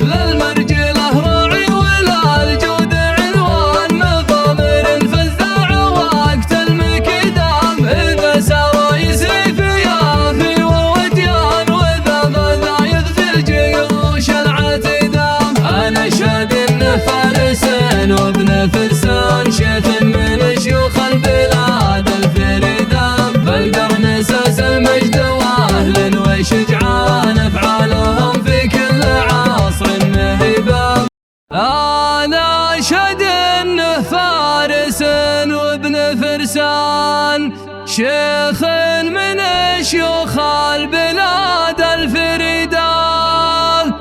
للمرجله راعي وللجود عنوان، مضامر فزاع وقت المكدام، إذا سار يسري في يافي ووديان، وإذا غدا يغزي الجيوش العتدام. أنا أشهد إنه فارس وابن فرسان، شيخ من شيوخ البلاد الفريدان، بالقرن أساس المجد وأهل وشجعان، أفعالهم في كل عصر مهيبان. أنا أشهد إنه فارس وابن فرسان، شيخ من شيوخ البلاد الفريدان،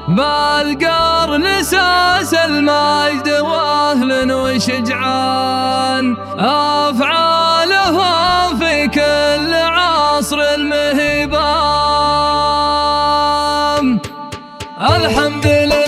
بالقرن أساس المجد وأهل وشجعان، أفعالهم في كل عصر مهيبان. الحمد لله